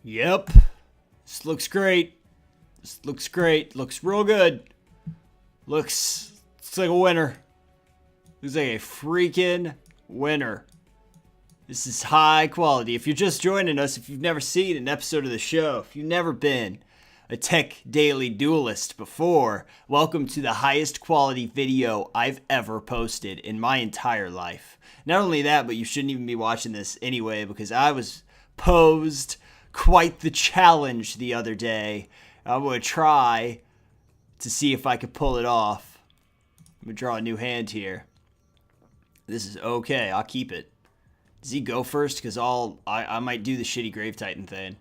Yep. This looks great. This looks great. Looks real good. Looks like a winner. Looks like a freaking winner. This is high quality. If you're just joining us, if you've never seen an episode of the show, if you've never been a Tech Daily Duelist before, welcome to the highest quality video I've ever posted in my entire life. Not only that, but you shouldn't even be watching this anyway, because I was posed quite the challenge the other day. I'm going to try to see if I could pull it off. I'm going to draw a new hand here. This is okay. I'll keep it. Does he go first? Because I might do the shitty Grave Titan thing.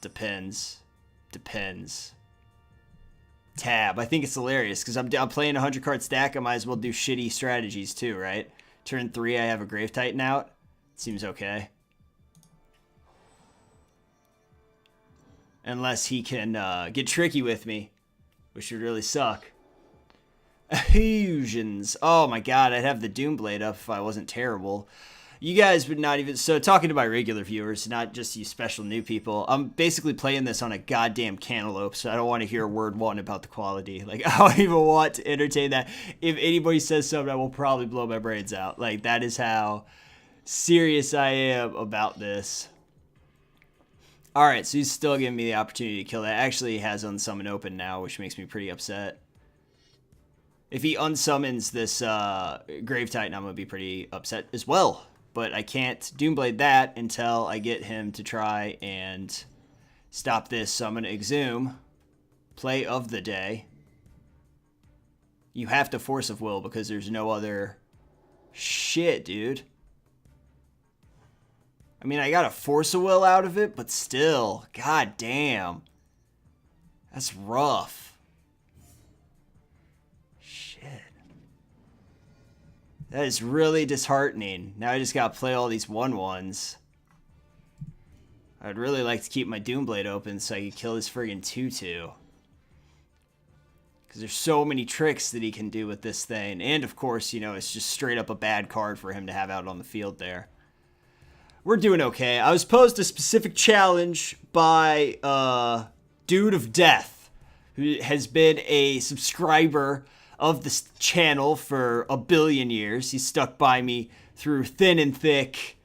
Depends. Tab. I think it's hilarious because I'm playing a 100 card stack. I might as well do shitty strategies too, right? Turn 3, I have a Grave Titan out. Seems okay. Unless he can get tricky with me, which would really suck. Fusions. Oh my god, I'd have the Doomblade up if I wasn't terrible. You guys would not even... So, talking to my regular viewers, not just you special new people, I'm basically playing this on a goddamn cantaloupe, so I don't want to hear word one about the quality. Like, I don't even want to entertain that. If anybody says something, I will probably blow my brains out. Like, that is how serious I am about this. Alright, so he's still giving me the opportunity to kill that. Actually, he has Unsummon open now, which makes me pretty upset. If he unsummons this Grave Titan, I'm going to be pretty upset as well. But I can't Doomblade that until I get him to try and stop this. So I'm going to Exhume. Play of the day. You have to Force of Will because there's no other... Shit, dude. I mean, I got a Force of Will out of it, but still. God damn. That's rough. That is really disheartening. Now I just gotta play all these 1/1s. I'd really like to keep my Doomblade open so I could kill this friggin' 2/2. Because there's so many tricks that he can do with this thing. And of course, you know, it's just straight up a bad card for him to have out on the field there. We're doing okay. I was posed a specific challenge by Dude of Death, who has been a subscriber of this channel for a billion years. He's stuck by me through thin and thick,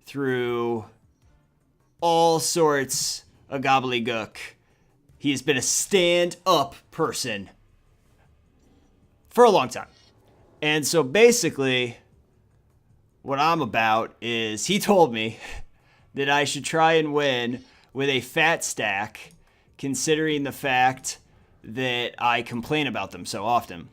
through all sorts of gobbledygook. He has been a stand-up person for a long time. And so basically, what I'm about is he told me that I should try and win with a fat stack, considering the fact that I complain about them so often.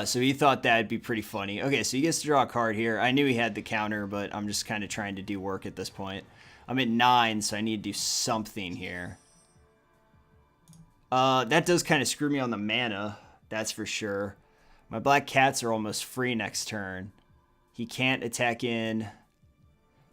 So he thought that'd be pretty funny. Okay, so he gets to draw a card here. I knew he had the counter, but I'm just kind of trying to do work at this point. I'm at 9, so I need to do something here. That does kind of screw me on the mana, that's for sure. My black cats are almost free next turn. He can't attack in...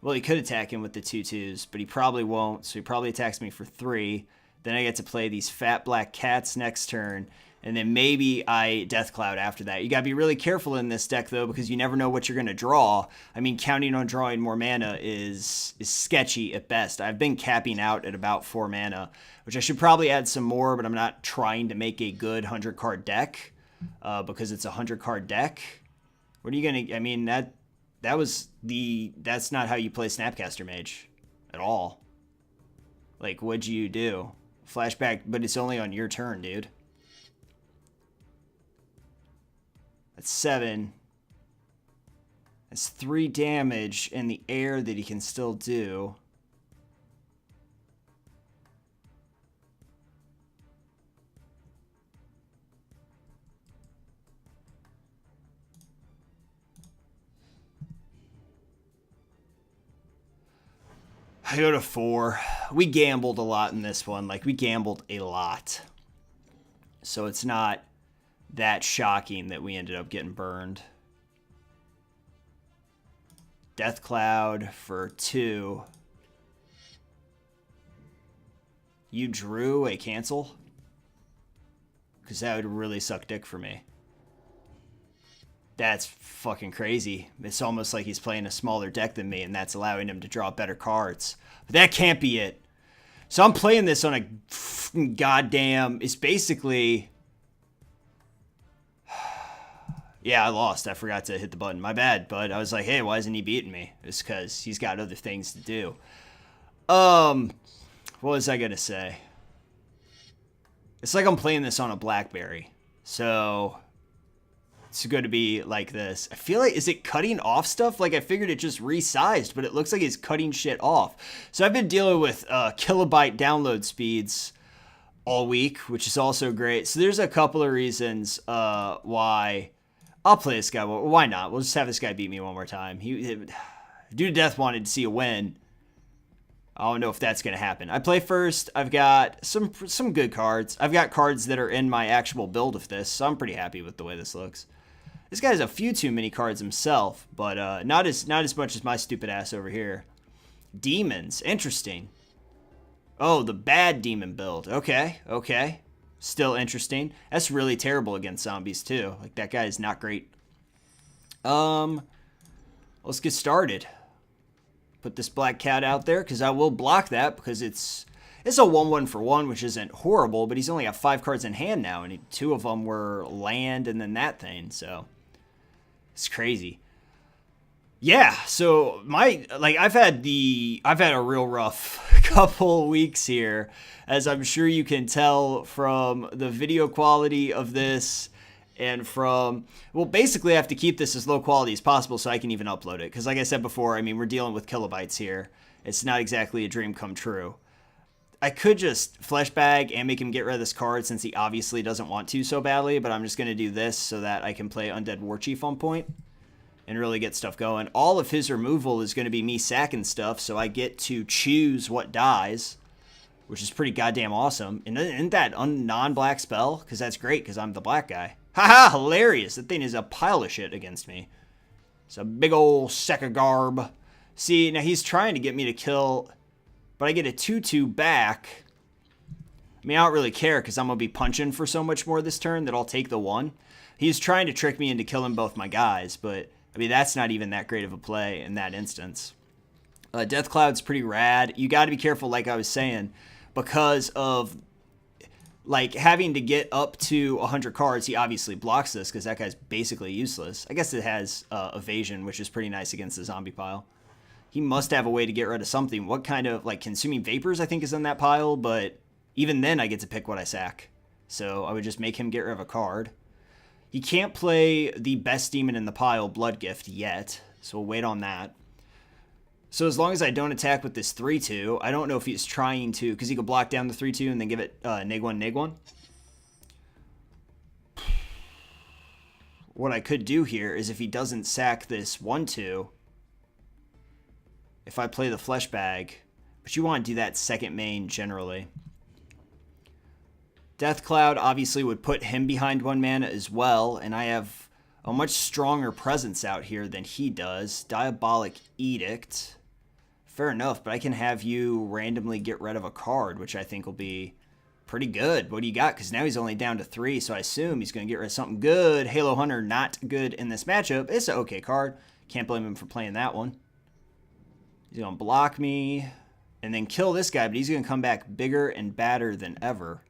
Well, he could attack in with the 2/2s, but he probably won't, so he probably attacks me for 3. Then I get to play these fat black cats next turn. And then maybe I Death Cloud after that. You got to be really careful in this deck, though, because you never know what you're going to draw. I mean, counting on drawing more mana is sketchy at best. I've been capping out at about 4 mana, which I should probably add some more, but I'm not trying to make a good 100-card deck because it's a 100-card deck. What are you going to... I mean, that's not how you play Snapcaster Mage at all. Like, what'd you do? Flashback, but it's only on your turn, dude. That's 7. That's 3 damage in the air that he can still do. I go to 4. We gambled a lot in this one. Like, we gambled a lot. So it's not that shocking that we ended up getting burned. Death Cloud for 2. You drew a cancel? Because that would really suck dick for me. That's fucking crazy. It's almost like he's playing a smaller deck than me, and that's allowing him to draw better cards. But that can't be it. So I'm playing this on a goddamn... It's basically... Yeah, I lost. I forgot to hit the button. My bad. But I was like, hey, why isn't he beating me? It's because he's got other things to do. What was I going to say? It's like I'm playing this on a BlackBerry. So it's going to be like this. I feel like, is it cutting off stuff? Like I figured it just resized, but it looks like it's cutting shit off. So I've been dealing with kilobyte download speeds all week, which is also great. So there's a couple of reasons why I'll play this guy. Well, why not? We'll just have this guy beat me one more time. Dude to Death wanted to see a win. I don't know if that's going to happen. I play first. I've got some good cards. I've got cards that are in my actual build of this, so I'm pretty happy with the way this looks. This guy has a few too many cards himself, but not as much as my stupid ass over here. Demons. Interesting. Oh, the bad demon build. Okay. Still interesting. That's really terrible against zombies, too. Like, that guy is not great. Let's get started. Put this black cat out there, because I will block that, because it's a 1/1 for 1, which isn't horrible, but he's only got 5 cards in hand now, and 2 of them were land and then that thing, so it's crazy. Yeah, so I've had a real rough couple weeks here, as I'm sure you can tell from the video quality of this and from, well, basically I have to keep this as low quality as possible so I can even upload it. Because like I said before, I mean, we're dealing with kilobytes here. It's not exactly a dream come true. I could just flesh bag and make him get rid of this card since he obviously doesn't want to so badly, but I'm just going to do this so that I can play Undead Warchief on point and really get stuff going. All of his removal is going to be me sacking stuff, so I get to choose what dies, which is pretty goddamn awesome. And isn't that a non-black spell? Because that's great, because I'm the black guy. Haha, hilarious. That thing is a pile of shit against me. It's a big old sack of garb. See, now he's trying to get me to kill, but I get a 2/2 back. I mean, I don't really care because I'm going to be punching for so much more this turn that I'll take the 1. He's trying to trick me into killing both my guys, but I mean, that's not even that great of a play in that instance. Death Cloud's pretty rad. You got to be careful, like I was saying, because of like having to get up to 100 cards. He obviously blocks this because that guy's basically useless. I guess it has evasion, which is pretty nice against the zombie pile. He must have a way to get rid of something. What kind of, like, consuming vapors I think is in that pile, but even then I get to pick what I sack. So I would just make him get rid of a card. He can't play the best demon in the pile, Blood Gift, yet, so we'll wait on that. So as long as I don't attack with this 3/2, I don't know if he's trying to, because he could block down the 3/2 and then give it neg1. What I could do here is if he doesn't sack this 1/2, if I play the flesh bag, but you want to do that second main generally. Death Cloud obviously would put him behind 1 mana as well, and I have a much stronger presence out here than he does. Diabolic Edict. Fair enough, but I can have you randomly get rid of a card, which I think will be pretty good. What do you got? Because now he's only down to 3, so I assume he's going to get rid of something good. Halo Hunter, not good in this matchup. It's an okay card. Can't blame him for playing that one. He's going to block me and then kill this guy, but he's going to come back bigger and badder than ever,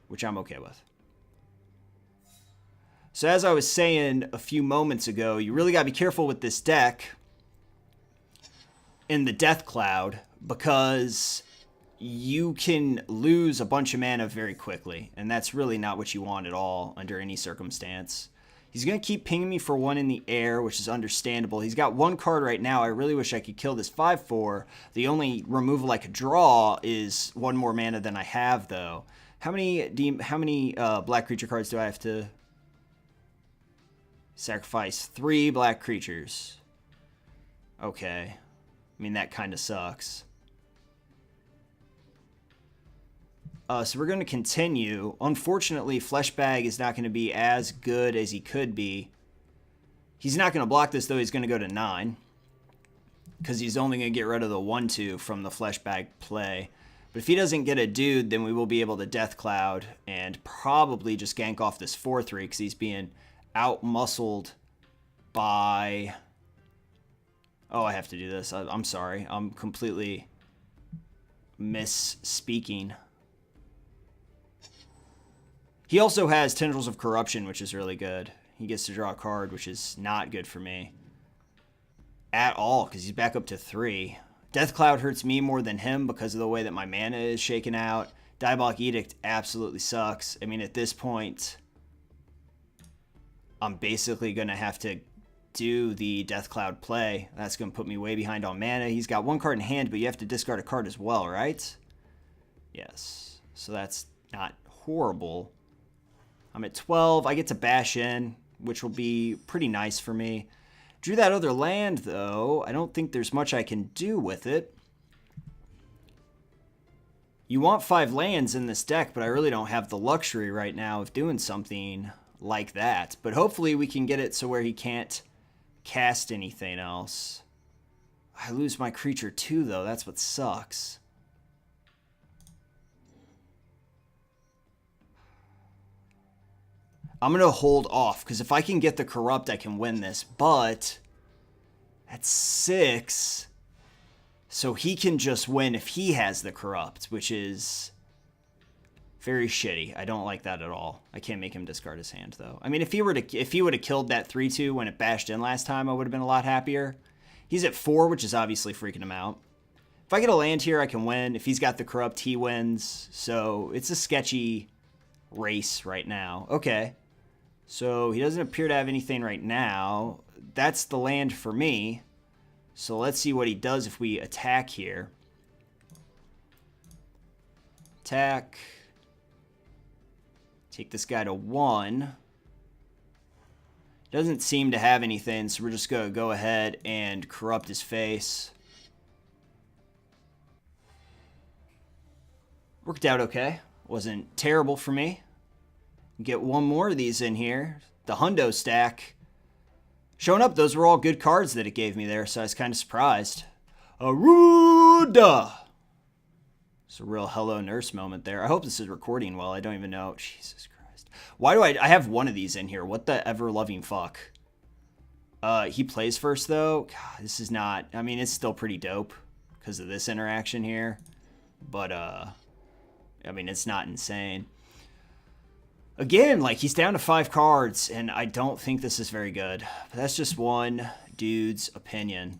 which I'm okay with. So as I was saying a few moments ago, you really got to be careful with this deck in the Death Cloud because you can lose a bunch of mana very quickly, and that's really not what you want at all under any circumstance. He's going to keep pinging me for 1 in the air, which is understandable. He's got 1 card right now. I really wish I could kill this 5/4. The only removal I could draw is 1 more mana than I have, though. How many black creature cards do I have to sacrifice? 3 black creatures. Okay. I mean, that kind of sucks. So we're going to continue. Unfortunately, Flesh Bag is not going to be as good as he could be. He's not going to block this, though. He's going to go to 9. Because he's only going to get rid of the 1/2 from the Flesh Bag play. But if he doesn't get a dude, then we will be able to Death Cloud and probably just gank off this 4/3 because he's being out-muscled by... Oh, I have to do this. I'm sorry. I'm completely misspeaking. He also has Tendrils of Corruption, which is really good. He gets to draw a card, which is not good for me at all, because he's back up to 3. Death Cloud hurts me more than him because of the way that my mana is shaken out. Diabolic Edict absolutely sucks. I mean, at this point, I'm basically going to have to do the Death Cloud play. That's going to put me way behind on mana. He's got 1 card in hand, but you have to discard a card as well, right? Yes. So that's not horrible. I'm at 12. I get to bash in, which will be pretty nice for me. Drew that other land, though. I don't think there's much I can do with it. You want 5 lands in this deck, but I really don't have the luxury right now of doing something like that. But hopefully we can get it so where he can't cast anything else. I lose my creature too, though. That's what sucks. I'm going to hold off, because if I can get the Corrupt, I can win this. But at 6, so he can just win if he has the Corrupt, which is very shitty. I don't like that at all. I can't make him discard his hand, though. I mean, if he would have killed that 3/2 when it bashed in last time, I would have been a lot happier. He's at 4, which is obviously freaking him out. If I get a land here, I can win. If he's got the Corrupt, he wins. So it's a sketchy race right now. Okay. So he doesn't appear to have anything right now. That's the land for me. So let's see what he does if we attack here. Attack. Take this guy to 1. Doesn't seem to have anything, so we're just going to go ahead and corrupt his face. Worked out okay. Wasn't terrible for me. Get 1 more of these in here. The Hundo stack. Showing up, those were all good cards that it gave me there, so I was kind of surprised. Aruda! It's a real Hello Nurse moment there. I hope this is recording well. I don't even know. Jesus Christ. Why do I have 1 of these in here? What the ever-loving fuck? He plays first, though. God, this is not... I mean, it's still pretty dope because of this interaction here. But, I mean, it's not insane. Again, like, he's down to 5 cards, and I don't think this is very good. But that's just one dude's opinion.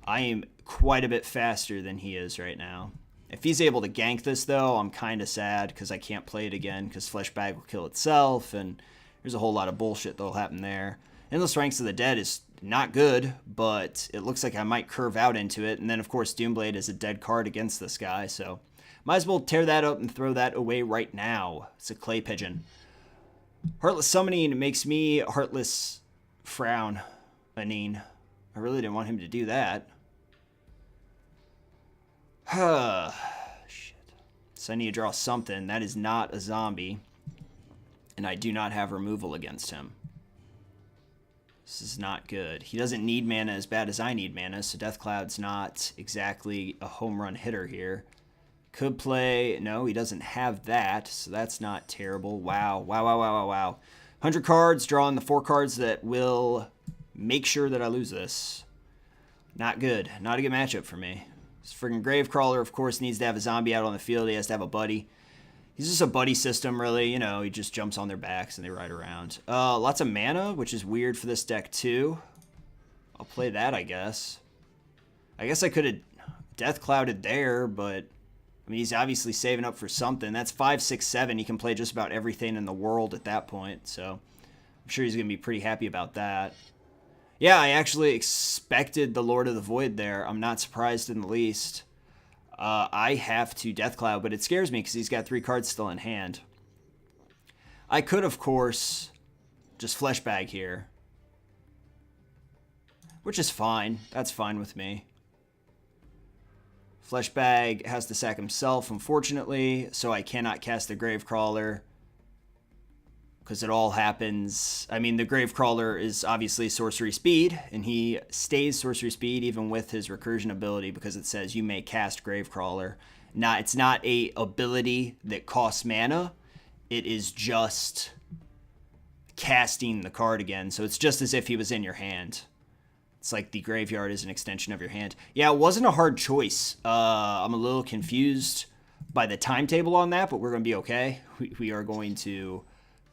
I am quite a bit faster than he is right now. If he's able to gank this, though, I'm kind of sad because I can't play it again because Fleshbag will kill itself, and there's a whole lot of bullshit that'll happen there. Endless Ranks of the Dead is not good, but it looks like I might curve out into it. And then, of course, Doomblade is a dead card against this guy, so might as well tear that up and throw that away right now. It's a Clay Pigeon. Heartless Summoning makes me Heartless Frown. Anine. I really didn't want him to do that. Shit. So I need to draw something. That is not a zombie. And I do not have removal against him. This is not good. He doesn't need mana as bad as I need mana, so Deathcloud's not exactly a home run hitter here. Could play... No, he doesn't have that, so that's not terrible. Wow. Wow, wow, wow, wow, wow. 100 cards, drawing the 4 cards that will make sure that I lose this. Not good. Not a good matchup for me. This friggin' Gravecrawler, of course, needs to have a zombie out on the field. He has to have a buddy. He's just a buddy system, really. You know, he just jumps on their backs and they ride around. Lots of mana, which is weird for this deck, too. I'll play that, I guess. I guess I could have Deathclouded there, but... I mean, he's obviously saving up for something. That's 5, 6, 7. He can play just about everything in the world at that point. So I'm sure he's going to be pretty happy about that. Yeah, I actually expected the Lord of the Void there. I'm not surprised in the least. I have to Deathcloud, but it scares me because he's got 3 cards still in hand. I could, of course, just Fleshbag here. Which is fine. That's fine with me. Fleshbag has to sack himself, unfortunately, so I cannot cast the Gravecrawler. Because it all happens... I mean, the Gravecrawler is obviously sorcery speed, and he stays sorcery speed even with his recursion ability because it says you may cast Gravecrawler. It's not a ability that costs mana. It is just casting the card again. So it's just as if he was in your hand. It's like the graveyard is an extension of your hand. Yeah, it wasn't a hard choice. I'm a little confused by the timetable on that, but we're going to be okay. We are going to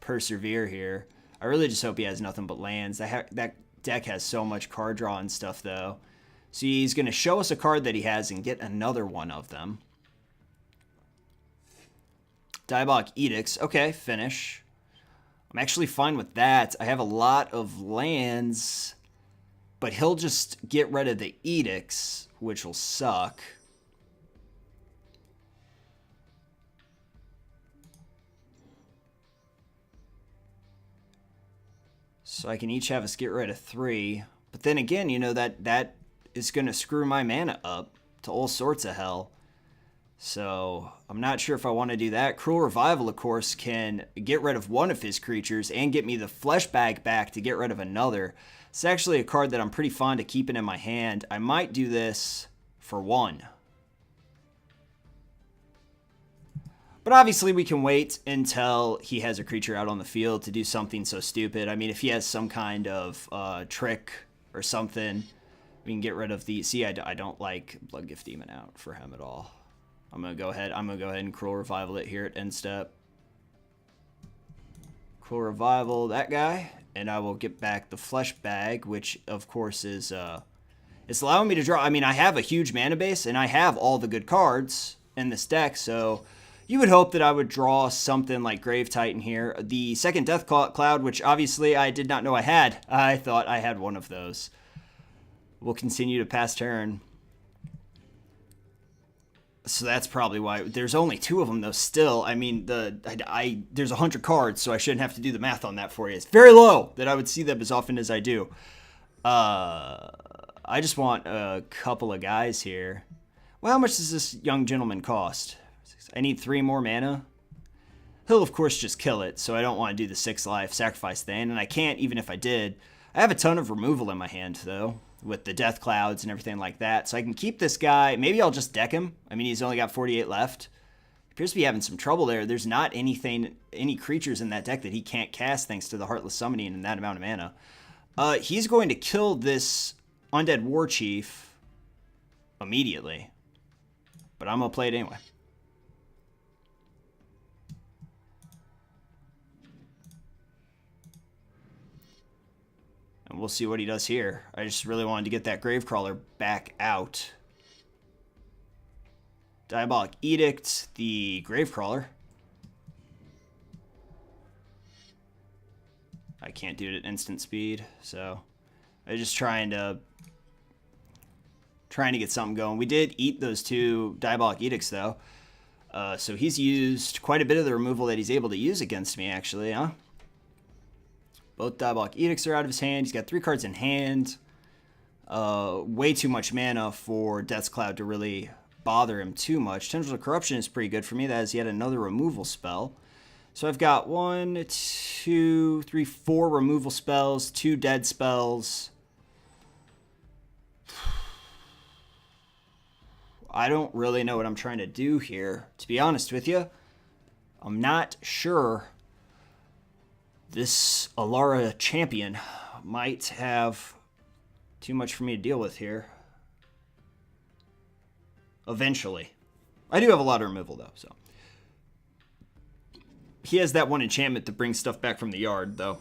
persevere here. I really just hope he has nothing but lands. That deck has so much card draw and stuff, though. So he's going to show us a card that he has and get another one of them. Diabolic Edicts. Okay, finish. I'm actually fine with that. I have a lot of lands, but he'll just get rid of the Edicts, which will suck. So I can each have us get rid of 3. But then again, you know, that is going to screw my mana up to all sorts of hell. So I'm not sure if I want to do that. Cruel Revival, of course, can get rid of one of his creatures and get me the Flesh Bag back to get rid of another. It's actually a card that I'm pretty fond of keeping in my hand. I might do this for 1. But obviously we can wait until he has a creature out on the field to do something so stupid. I mean, if he has some kind of trick or something, we can get rid of the... See, I don't like Bloodgift Demon out for him at all. I'm going to go ahead and Cruel Revival it here at end step. Cruel Revival that guy, and I will get back the Flesh Bag, which of course is it's allowing me to draw. I mean, I have a huge mana base and I have all the good cards in this deck, so you would hope that I would draw something like Grave Titan here. The second Death Cloud, which obviously I did not know I had. I thought I had one of those. We'll continue to pass turn. So that's probably why. There's only 2 of them, though, still. I mean, there's 100 cards, so I shouldn't have to do the math on that for you. It's very low that I would see them as often as I do. I just want a couple of guys here. Well, how much does this young gentleman cost? I need 3 more mana. He'll, of course, just kill it, so I don't want to do the 6 life sacrifice thing, and I can't even if I did. I have a ton of removal in my hand, though, with the Death Clouds and everything like that, so I can keep this guy. Maybe I'll just deck him. I mean, he's only got 48 left. He appears to be having some trouble there. There's not any creatures in that deck that he can't cast thanks to the Heartless Summoning and that amount of mana. He's going to kill this Undead War Chief immediately, but I'm going to play it anyway. And we'll see what he does here. I just really wanted to get that Gravecrawler back out. Diabolic Edict, the Gravecrawler. I can't do it at instant speed, so I'm just trying to get something going. We did eat those 2 Diabolic Edicts, though. So he's used quite a bit of the removal that he's able to use against me, actually, huh? Both Diabolic Edicts are out of his hand. He's got 3 cards in hand. Way too much mana for Death's Cloud to really bother him too much. Tendrils of Corruption is pretty good for me. That is yet another removal spell. So I've got 1, 2, 3, 4 removal spells, 2 dead spells. I don't really know what I'm trying to do here, to be honest with you. I'm not sure. This Alara champion might have too much for me to deal with here. Eventually. I do have a lot of removal, though, so. He has that one enchantment that brings stuff back from the yard, though.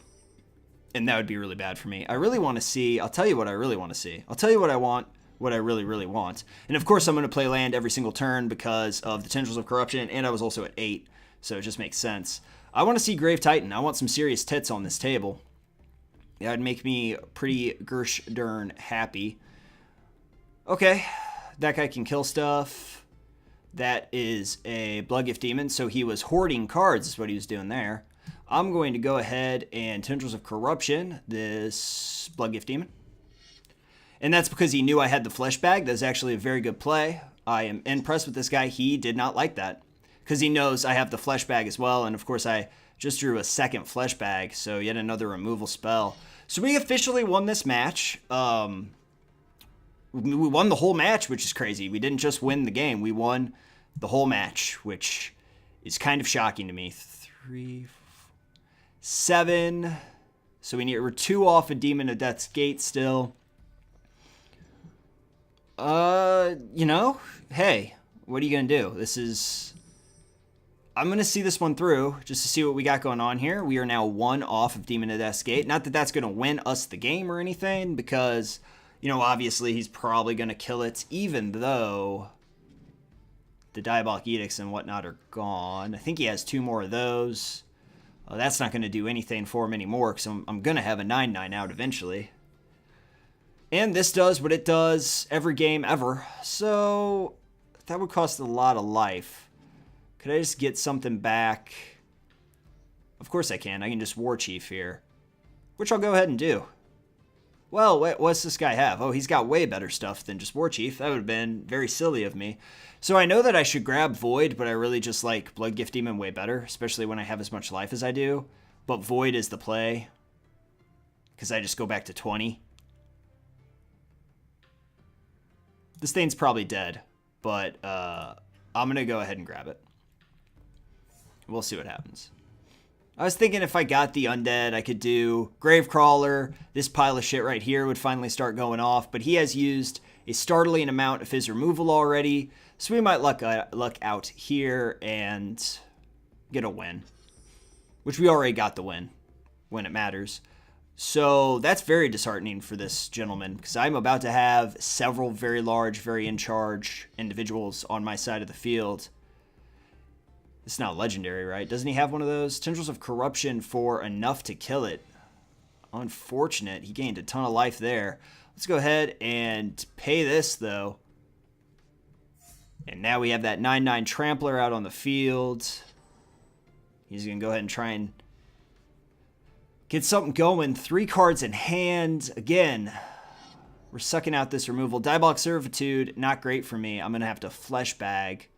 And that would be really bad for me. I really want to see... I'll tell you what I really want to see. I'll tell you what I want, what I really, really want. And, of course, I'm going to play land every single turn because of the Tendrils of Corruption, and I was also at 8, so it just makes sense. I want to see Grave Titan. I want some serious tits on this table. That would make me pretty gersh darn happy. Okay, that guy can kill stuff. That is a Bloodgift Demon, so he was hoarding cards is what he was doing there. I'm going to go ahead and Tendrils of Corruption this Bloodgift Demon. And that's because he knew I had the Flesh Bag. That's actually a very good play. I am impressed with this guy. He did not like that, because he knows I have the Flesh Bag as well, and of course I just drew a second Flesh Bag, so yet another removal spell. So we officially won this match. We won the whole match, which is crazy. We didn't just win the game, we won the whole match, which is kind of shocking to me. 3, 4, 7, So we're 2 off a Demon of Death's Gate still. You know, hey, what are you going to do? I'm going to see this one through just to see what we got going on here. We are now 1 off of Demon of Death's Gate. Not that that's going to win us the game or anything, because, you know, obviously he's probably going to kill it, even though the Diabolic Edicts and whatnot are gone. I think he has 2 more of those. That's not going to do anything for him anymore, because I'm going to have a 9/9 out eventually. And this does what it does every game ever. So that would cost a lot of life. Could I just get something back? Of course I can. I can just War Chief here, which I'll go ahead and do. Well, what's this guy have? Oh, he's got way better stuff than just War Chief. That would have been very silly of me. So I know that I should grab Void, but I really just like Blood Gift Demon way better, especially when I have as much life as I do. But Void is the play, because I just go back to 20. This thing's probably dead, but I'm going to go ahead and grab it. We'll see what happens. I was thinking if I got the Undead, I could do Gravecrawler. This pile of shit right here would finally start going off, but he has used a startling amount of his removal already, so we might luck out here and get a win, which we already got the win when it matters. So that's very disheartening for this gentleman, because I'm about to have several very large, very in-charge individuals on my side of the field. It's not legendary, right? Doesn't he have one of those? Tendrils of Corruption for enough to kill it. Unfortunate. He gained a ton of life there. Let's go ahead and pay this, though. And now we have that 9/9 Trampler out on the field. He's going to go ahead and try and get something going. 3 cards in hand. Again, we're sucking out this removal. Diabolic Servitude, not great for me. I'm going to have to Flesh Bag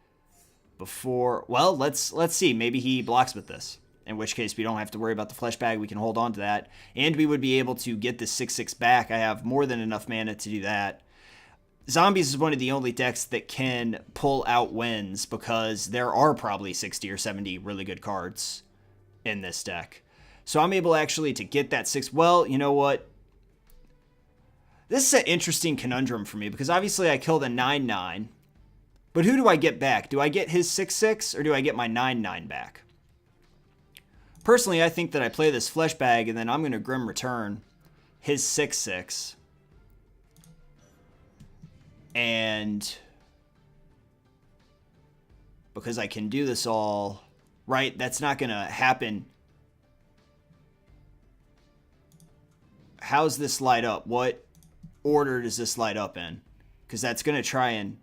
before... Well, let's see. Maybe he blocks with this. In which case, we don't have to worry about the Flesh Bag. We can hold on to that. And we would be able to get the 6/6 back. I have more than enough mana to do that. Zombies is one of the only decks that can pull out wins, because there are probably 60 or 70 really good cards in this deck. So I'm able actually to get that 6. Well, you know what? This is an interesting conundrum for me, because obviously I killed a 9/9. But who do I get back? Do I get his 6/6 or do I get my 9/9 back? Personally, I think that I play this Flesh Bag and then I'm going to Grim Return his 6/6. And because I can do this all, right? That's not going to happen. How's this light up? What order does this light up in? Because that's going to try and...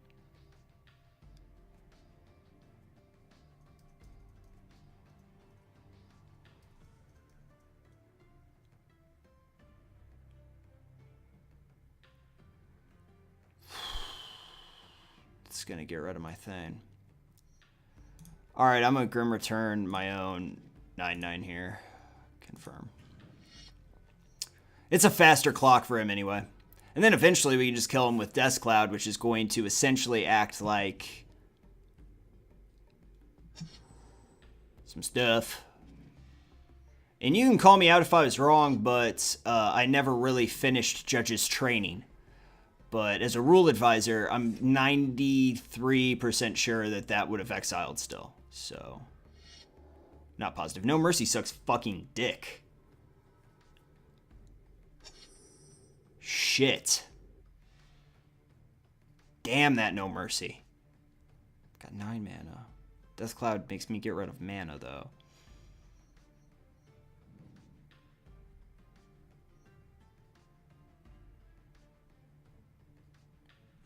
It's going to get rid of my thing. Alright, I'm going to Grim Return my own 9/9 here. Confirm. It's a faster clock for him anyway. And then eventually we can just kill him with Death Cloud, which is going to essentially act like some stuff. And you can call me out if I was wrong, but I never really finished Judge's training. But as a rule advisor, I'm 93% sure that that would have exiled still. So, not positive. No Mercy sucks fucking dick. Shit. Damn that No Mercy. Got 9 mana. Death Cloud makes me get rid of mana, though.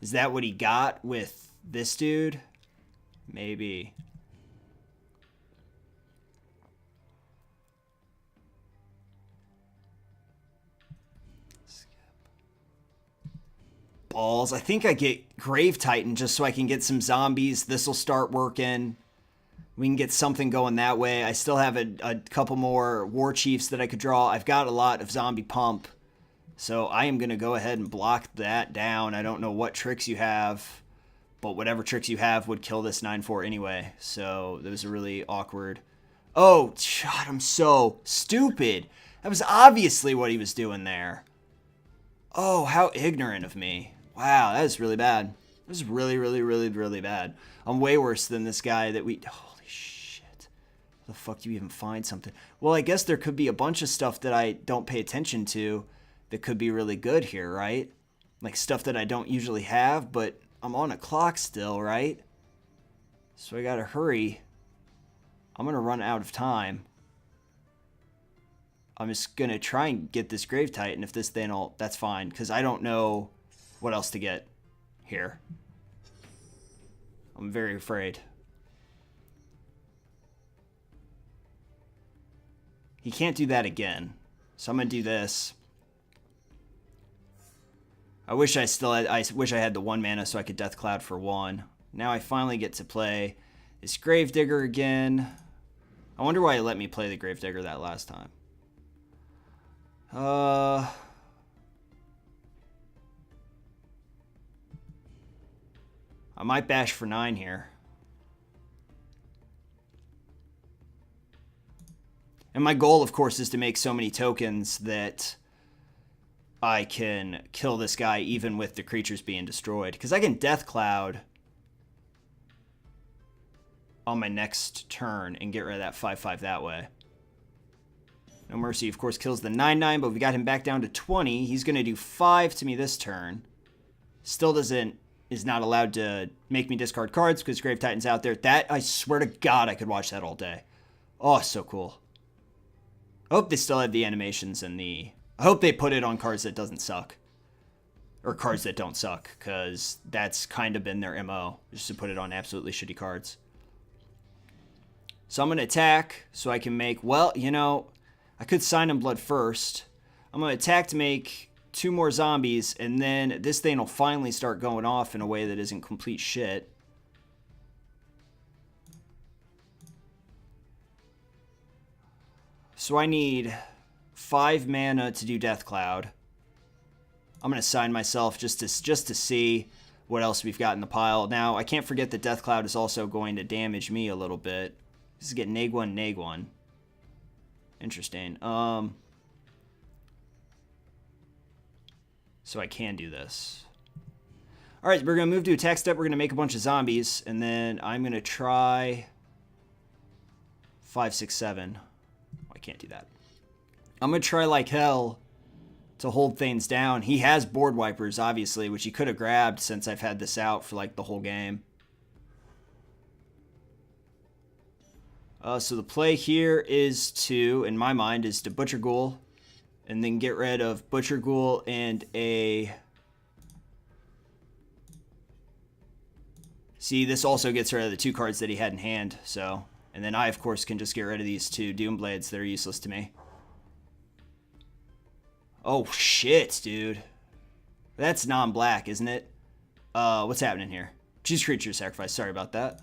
Is that what he got with this dude? Maybe. Skip. Balls. I think I get Grave Titan just so I can get some zombies. This will start working. We can get something going that way. I still have a couple more War Chiefs that I could draw. I've got a lot of Zombie Pump. So I am going to go ahead and block that down. I don't know what tricks you have, but whatever tricks you have would kill this 9/4 anyway. So that was a really awkward... Oh, God, I'm so stupid. That was obviously what he was doing there. Oh, how ignorant of me. Wow, that is really bad. This is really, really, really, really bad. I'm way worse than this guy that we... Holy shit. How the fuck do you even find something? Well, I guess there could be a bunch of stuff that I don't pay attention to that could be really good here, right? Like stuff that I don't usually have, but I'm on a clock still, right? So I gotta hurry. I'm gonna run out of time. I'm just gonna try and get this Grave Titan. If this thing will, that's fine, because I don't know what else to get here. I'm very afraid. He can't do that again, so I'm gonna do this. I wish I had the 1 mana so I could Death Cloud for 1. Now I finally get to play this Gravedigger again. I wonder why it let me play the Gravedigger that last time. I might bash for 9 here. And my goal, of course, is to make so many tokens that I can kill this guy even with the creatures being destroyed. Because I can Death Cloud on my next turn and get rid of that 5/5 that way. No Mercy, of course, kills the 9/9, but we got him back down to 20. He's going to do 5 to me this turn. Still is not allowed to make me discard cards because Grave Titan's out there. That, I swear to God, I could watch that all day. Oh, so cool. I hope they still have the animations and the... I hope they put it on cards that doesn't suck. Or cards that don't suck, because that's kind of been their MO, just to put it on absolutely shitty cards. So I'm going to attack so I can make... Well, you know, I could Sign in Blood first. I'm going to attack to make 2 more zombies, and then this thing will finally start going off in a way that isn't complete shit. So I need 5 mana to do Death Cloud. I'm going to sign myself just to see what else we've got in the pile. Now, I can't forget that Death Cloud is also going to damage me a little bit. This is getting neg 1, neg 1. Interesting. So I can do this. Alright, we're going to move to attack step. We're going to make a bunch of zombies. And then I'm going to try 5, 6, 7. I can't do that. I'm going to try like hell to hold things down. He has board wipers, obviously, which he could have grabbed since I've had this out for like the whole game. So the play here is to, in my mind, is to Butcher Ghoul. And then get rid of Butcher Ghoul and a... See, this also gets rid of the 2 cards that he had in hand, so... And then I, of course, can just get rid of these 2 Doomblades that are useless to me. Oh, shit, dude. That's non-black, isn't it? What's happening here? Choose creature to sacrifice. Sorry about that.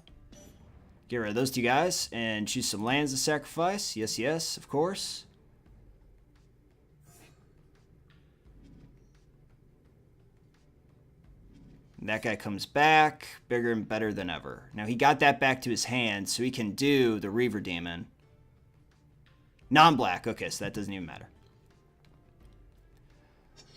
Get rid of those 2 guys and choose some lands to sacrifice. Yes, yes, of course. And that guy comes back, bigger and better than ever. Now, he got that back to his hand, so he can do the Reaver Demon. Non-black. Okay, so that doesn't even matter.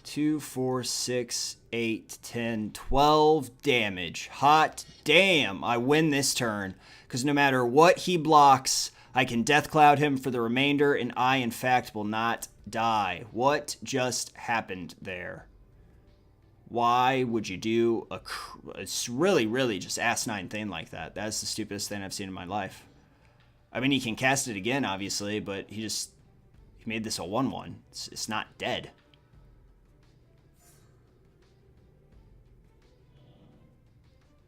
2, 4, 6, 8, 10, 12 damage. Hot damn, I win this turn. Because no matter what he blocks, I can Death Cloud him for the remainder, and I, in fact, will not die. What just happened there? Why would you do a... It's really, really just asinine thing like that. That's the stupidest thing I've seen in my life. I mean, he can cast it again, obviously, but he made this a 1/1. It's not dead.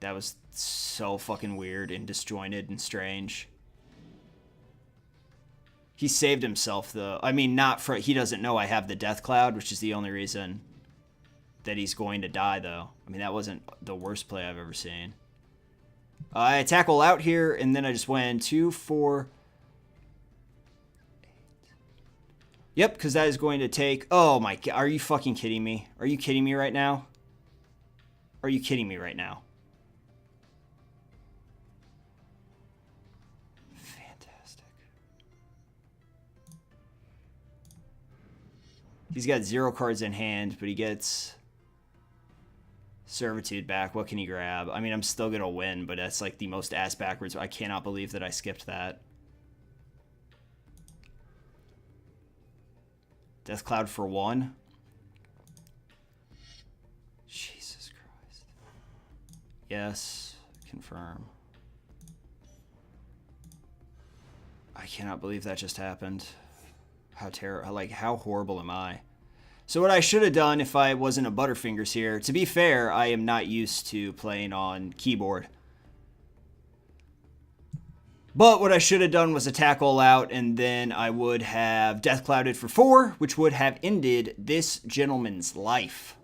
That was so fucking weird and disjointed and strange. He saved himself, though. I mean, not for... He doesn't know I have the Death Cloud, which is the only reason that he's going to die, though. I mean, that wasn't the worst play I've ever seen. I tackle out here, and then I just went 2, 4... Yep, because that is going to take... Oh, my God. Are you fucking kidding me? Are you kidding me right now? Are you kidding me right now? He's got 0 cards in hand, but he gets Servitude back. What can he grab? I mean, I'm still going to win, but that's like the most ass backwards. I cannot believe that I skipped that. Death Cloud for 1. Jesus Christ. Yes. Confirm. I cannot believe that just happened. How terrible. Like, how horrible am I? So what I should have done if I wasn't a Butterfingers here, to be fair, I am not used to playing on keyboard. But what I should have done was attack all out, and then I would have Death Clouded for 4, which would have ended this gentleman's life.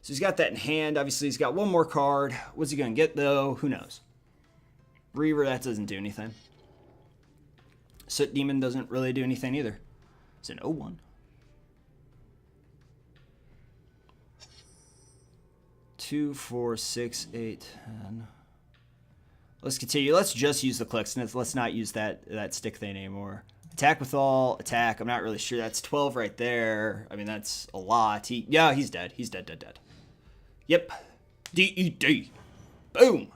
So he's got that in hand. Obviously, he's got one more card. What's he going to get, though? Who knows? Reaver, that doesn't do anything. Soot Demon doesn't really do anything either. It's an 0-1. 2, 4, 6, 8, 10. Let's continue. Let's just use the clicks. Let's not use that stick thing anymore. Attack with all. Attack. I'm not really sure. That's 12 right there. I mean, that's a lot. Yeah, he's dead. He's dead, dead, dead. Yep. D-E-D. Boom.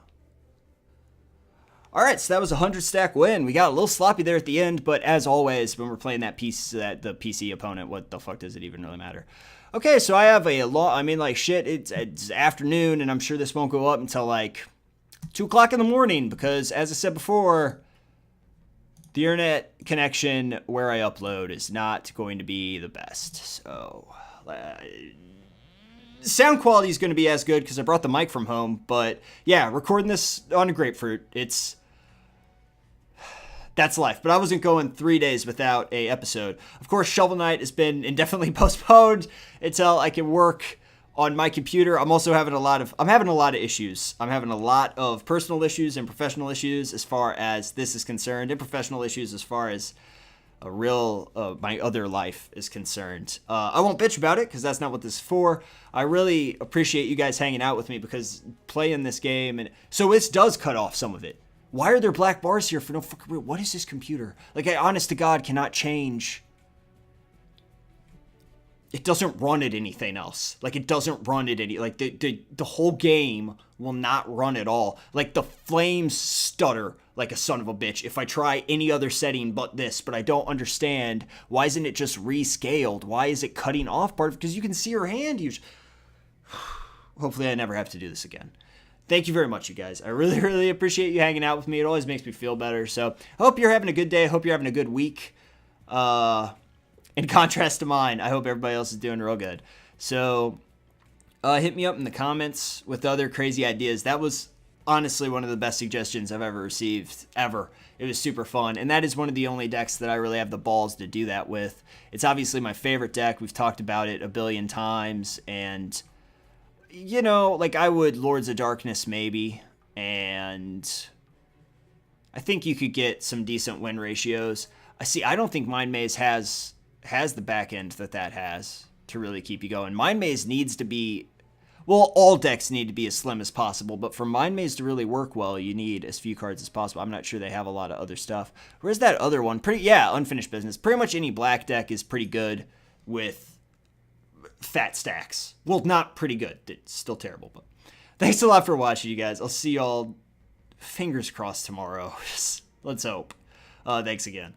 All right, so that was a 100-stack win. We got a little sloppy there at the end, but as always, when we're playing the PC opponent, what the fuck does it even really matter? Okay, so I have a long, I mean, like, shit, it's afternoon, and I'm sure this won't go up until, like, 2 o'clock in the morning, because, as I said before, the internet connection where I upload is not going to be the best. So, sound quality is going to be as good, because I brought the mic from home, but, yeah, recording this on a grapefruit, that's life. But I wasn't going 3 days without a episode. Of course, Shovel Knight has been indefinitely postponed until I can work on my computer. I'm also having a lot of issues. I'm having a lot of personal issues and professional issues as far as this is concerned, and professional issues as far as my other life is concerned. I won't bitch about it because that's not what this is for. I really appreciate you guys hanging out with me because playing this game, and so it does cut off some of it. Why are there black bars here for no fucking real? What is this computer? Like, I honest to God cannot change. It doesn't run at anything else. Like, it doesn't run at any, like, the whole game will not run at all. Like, the flames stutter like a son of a bitch if I try any other setting but this, but I don't understand. Why isn't it just rescaled? Why is it cutting off part of it? Because you can see her hand. Hopefully I never have to do this again. Thank you very much, you guys. I really, really appreciate you hanging out with me. It always makes me feel better. So I hope you're having a good day. I hope you're having a good week. In contrast to mine, I hope everybody else is doing real good. So hit me up in the comments with other crazy ideas. That was honestly one of the best suggestions I've ever received, ever. It was super fun. And that is one of the only decks that I really have the balls to do that with. It's obviously my favorite deck. We've talked about it a billion times. And you know, like, I would Lords of Darkness maybe, and I think you could get some decent win ratios. I don't think Mind Maze has the back end that has to really keep you going. Mind Maze needs to be, well, all decks need to be as slim as possible, but for Mind Maze to really work well, you need as few cards as possible. I'm not sure they have a lot of other stuff. Where's that other one? Unfinished Business. Pretty much any black deck is pretty good with fat stacks. Well, not pretty good. It's still terrible, but thanks a lot for watching, you guys. I'll see y'all, fingers crossed, tomorrow. Let's hope. Thanks again.